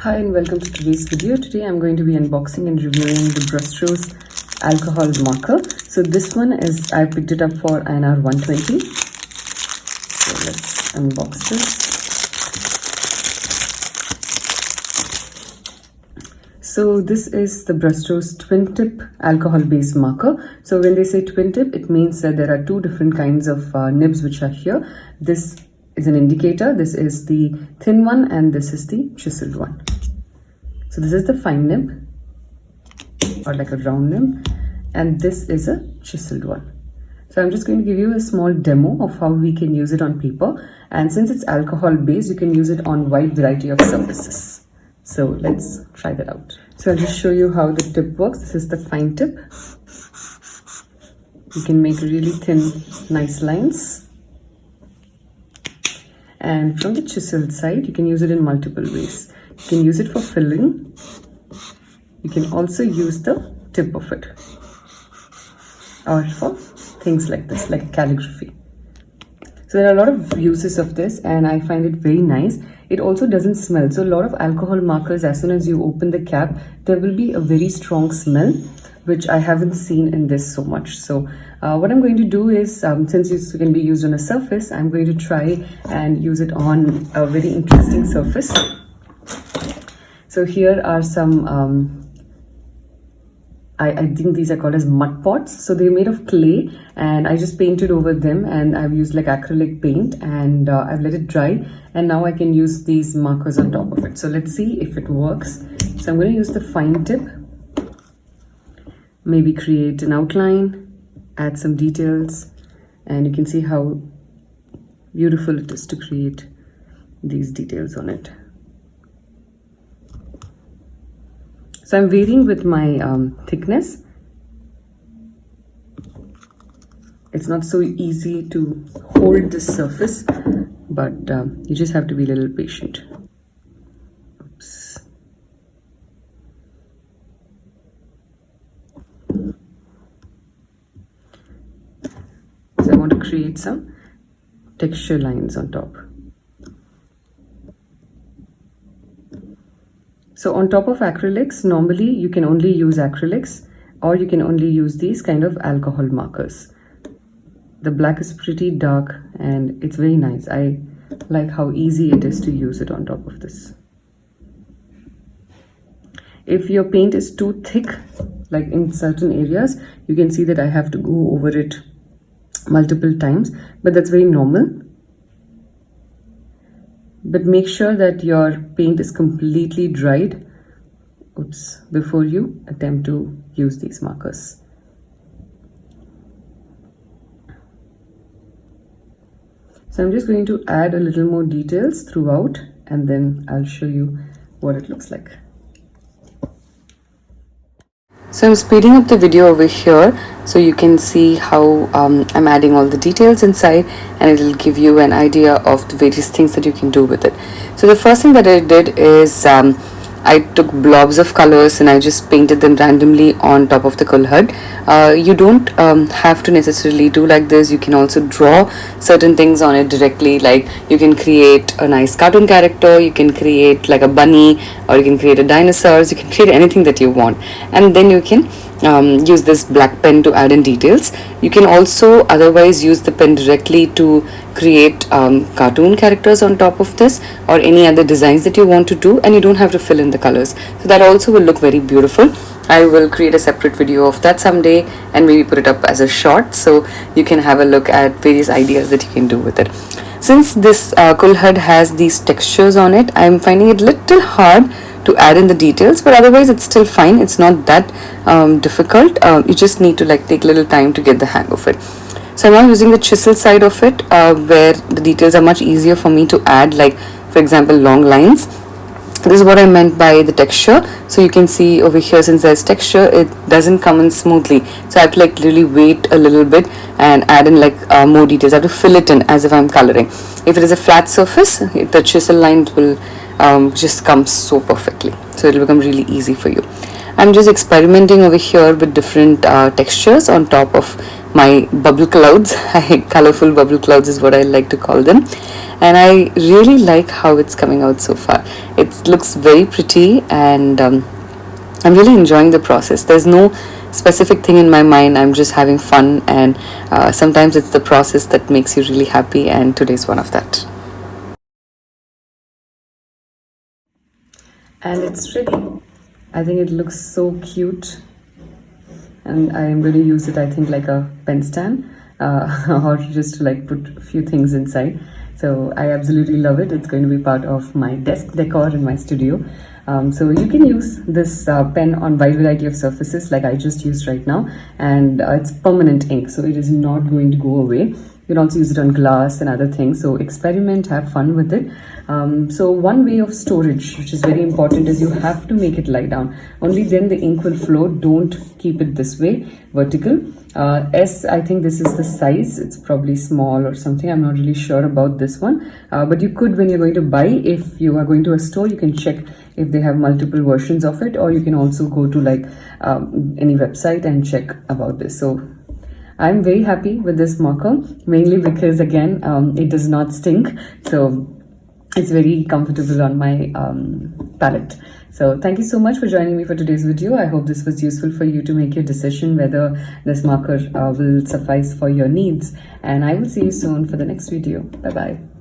Hi and welcome to today's video. Today I'm going to be unboxing and reviewing the Brustro's alcohol marker. So this one is, I picked it up for INR 120. So let's unbox this. So this is the Brustro's twin tip alcohol based marker. So when they say twin tip, it means that there are two different kinds of nibs which are here. This is an indicator. This is the thin one and this is the chiseled one. So this is the fine nib or like a round nib, and this is a chiseled one. So I'm just going to give you a small demo of how we can use it on paper, and since it's alcohol based, you can use it on wide variety of surfaces. So let's try that out. So I'll just show you how the tip works. This is the fine tip. You can make really thin, nice lines. And from the chiseled side, you can use it in multiple ways. You can use it for filling. You can also use the tip of it, or for things like this, like calligraphy. So there are a lot of uses of this, and I find it very nice. It also doesn't smell. So a lot of alcohol markers, as soon as you open the cap, there will be a very strong smell, which I haven't seen in this so much. So what I'm going to do is, since it can be used on a surface, I'm going to try and use it on a very interesting surface. So here are some, I think these are called as mud pots. So they're made of clay, and I just painted over them, and I've used like acrylic paint, and I've let it dry, and now I can use these markers on top of it. So let's see if it works. So I'm going to use the fine tip, maybe create an outline, add some details, and you can see how beautiful it is to create these details on it. So I'm varying with my thickness. It's not so easy to hold this surface, but you just have to be a little patient. Oops. So I want to create some texture lines on top. So on top of acrylics, normally you can only use acrylics, or you can only use these kind of alcohol markers. The black is pretty dark and it's very nice. I like how easy it is to use it on top of this. If your paint is too thick, like in certain areas, you can see that I have to go over it multiple times, but that's very normal. But make sure that your paint is completely dried, before you attempt to use these markers. So I'm just going to add a little more details throughout, and then I'll show you what it looks like. So I'm speeding up the video over here so you can see how I'm adding all the details inside, and it will give you an idea of the various things that you can do with it. So the first thing that I did is I took blobs of colors and I just painted them randomly on top of the kulhad. You don't have to necessarily do like this. You can also draw certain things on it directly, like you can create a nice cartoon character, you can create like a bunny, or you can create a dinosaur. You can create anything that you want, and then you can use this black pen to add in details. You can also otherwise use the pen directly to create cartoon characters on top of this, or any other designs that you want to do, and you don't have to fill in the colors. So that also will look very beautiful. I will create a separate video of that someday and maybe put it up as a short, so you can have a look at various ideas that you can do with it. Since this kulhad has these textures on it, I'm finding it a little hard to add in the details, but otherwise it's still fine. It's not that difficult. You just need to like take a little time to get the hang of it. So I'm now using the chisel side of it, where the details are much easier for me to add, like for example long lines. This is what I meant by the texture. So you can see over here, since there's texture, it doesn't come in smoothly, so I have to like really wait a little bit and add in like more details. I have to fill it in as if I'm coloring. If it is a flat surface, the chisel lines will just come so perfectly, so it will become really easy for you. I'm just experimenting over here with different textures on top of my bubble clouds. Colorful bubble clouds is what I like to call them, and I really like how it's coming out so far. It looks very pretty, and I'm really enjoying the process. There's no specific thing in my mind. I'm just having fun, and sometimes it's the process that makes you really happy, and today's one of that. And it's ready. I think it looks so cute, and I am going to use it, I think, like a pen stand, or just to like put a few things inside. So I absolutely love it. It's going to be part of my desk decor in my studio. So you can use this pen on wide variety of surfaces like I just used right now, and it's permanent ink, so it is not going to go away. You can also use it on glass and other things. So experiment, have fun with it. So one way of storage, which is very important, is you have to make it lie down. Only then the ink will flow. Don't keep it this way, vertical. I think this is the size. It's probably small or something. I'm not really sure about this one. But you could, when you're going to buy, if you are going to a store, you can check if they have multiple versions of it, or you can also go to like any website and check about this. So I'm very happy with this marker, mainly because again, it does not stink. So it's very comfortable on my palette. So thank you so much for joining me for today's video. I hope this was useful for you to make your decision whether this marker will suffice for your needs. And I will see you soon for the next video. Bye-bye.